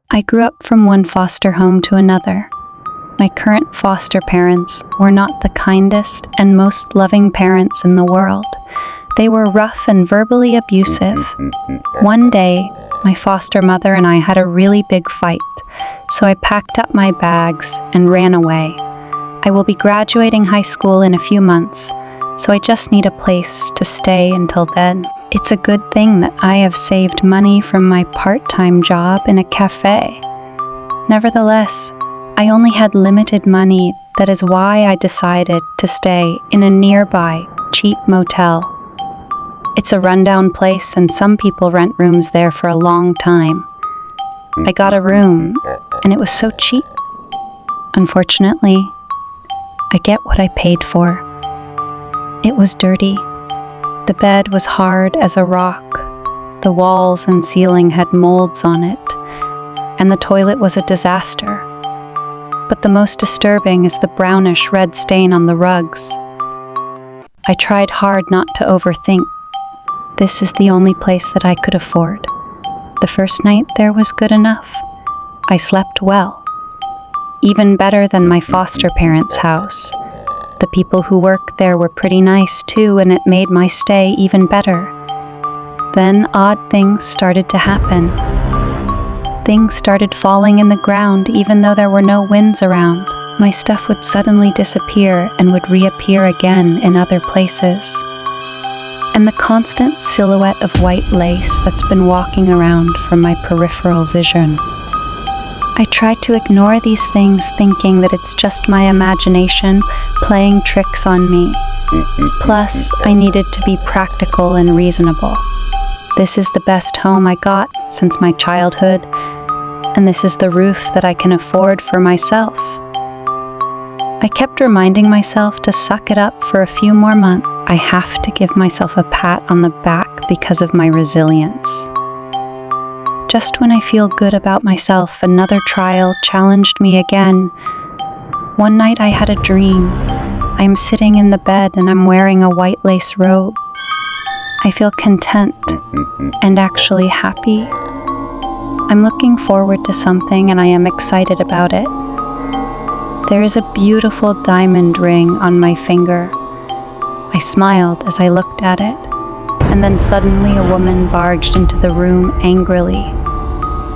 I grew up from one foster home to another. My current foster parents were not the kindest and most loving parents in the world. They were rough and verbally abusive. One day, my foster mother and I had a really big fight, so I packed up my bags and ran away. I will be graduating high school in a few months, so I just need a place to stay until then. It's a good thing that I have saved money from my part-time job in a cafe. Nevertheless, I only had limited money. That is why I decided to stay in a nearby, cheap motel. It's a rundown place and some people rent rooms there for a long time. I got a room and it was so cheap. Unfortunately, I get what I paid for. It was dirty. The bed was hard as a rock. The walls and ceiling had molds on it, and the toilet was a disaster. But the most disturbing is the brownish red stain on the rugs. I tried hard not to overthink. This is the only place that I could afford. The first night there was good enough. I slept well. Even better than my foster parents' house. The people who worked there were pretty nice too, and it made my stay even better. Then odd things started to happen. Things started falling in the ground even though there were no winds around. My stuff would suddenly disappear and would reappear again in other places. And the constant silhouette of white lace that's been walking around from my peripheral vision. I tried to ignore these things, thinking that it's just my imagination playing tricks on me. Plus, I needed to be practical and reasonable. This is the best home I got since my childhood, and this is the roof that I can afford for myself. I kept reminding myself to suck it up for a few more months. I have to give myself a pat on the back because of my resilience. Just when I feel good about myself, another trial challenged me again. One night I had a dream. I am sitting in the bed and I'm wearing a white lace robe. I feel content and actually happy. I'm looking forward to something and I am excited about it. There is a beautiful diamond ring on my finger. I smiled as I looked at it, and then suddenly a woman barged into the room angrily.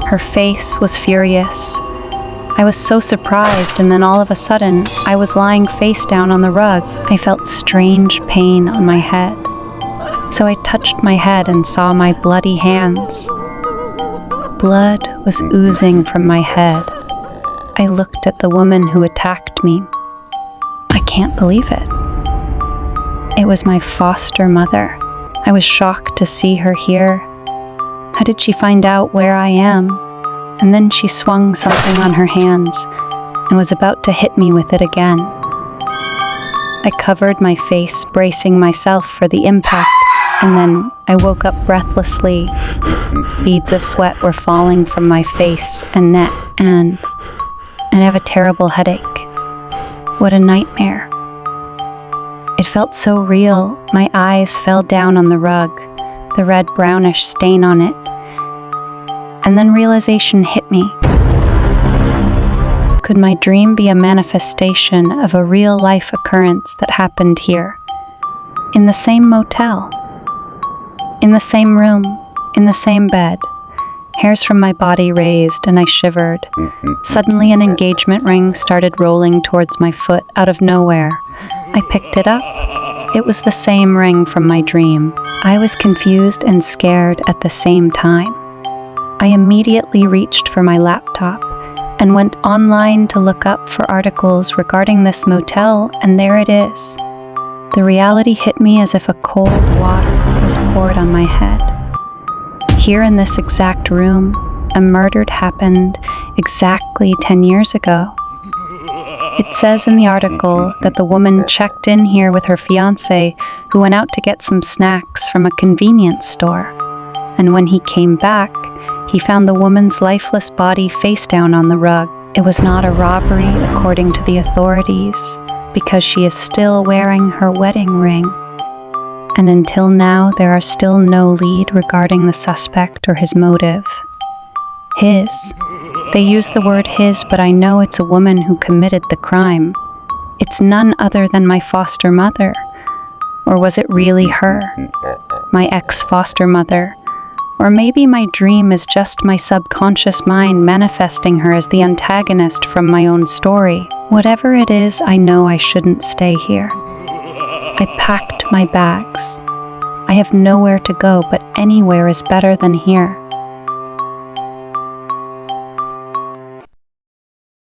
Her face was furious. I was so surprised, and then all of a sudden, I was lying face down on the rug. I felt strange pain on my head. So I touched my head and saw my bloody hands. Blood was oozing from my head. I looked at the woman who attacked me. I can't believe it. It was my foster mother. I was shocked to see her here. How did she find out where I am? And then she swung something on her hands and was about to hit me with it again. I covered my face, bracing myself for the impact, and then I woke up breathlessly. Beads of sweat were falling from my face and neck, and I have a terrible headache. What a nightmare. It felt so real. My eyes fell down on the rug, the red brownish stain on it. And then realization hit me. Could my dream be a manifestation of a real-life occurrence that happened here? In the same motel? In the same room? In the same bed? Hairs from my body raised and I shivered. Suddenly an engagement ring started rolling towards my foot out of nowhere. I picked it up. It was the same ring from my dream. I was confused and scared at the same time. I immediately reached for my laptop and went online to look up for articles regarding this motel, and there it is. The reality hit me as if a cold water was poured on my head. Here in this exact room, a murder happened exactly 10 years ago. It says in the article that the woman checked in here with her fiancé, who went out to get some snacks from a convenience store. And when he came back, he found the woman's lifeless body face down on the rug. It was not a robbery, according to the authorities, because she is still wearing her wedding ring. And until now, there are still no lead regarding the suspect or his motive. His They use the word his, but I know it's a woman who committed the crime. It's none other than my foster mother. Or was it really her? My ex-foster mother? Or maybe my dream is just my subconscious mind manifesting her as the antagonist from my own story. Whatever it is, I know I shouldn't stay here. I packed my bags. I have nowhere to go, but anywhere is better than here.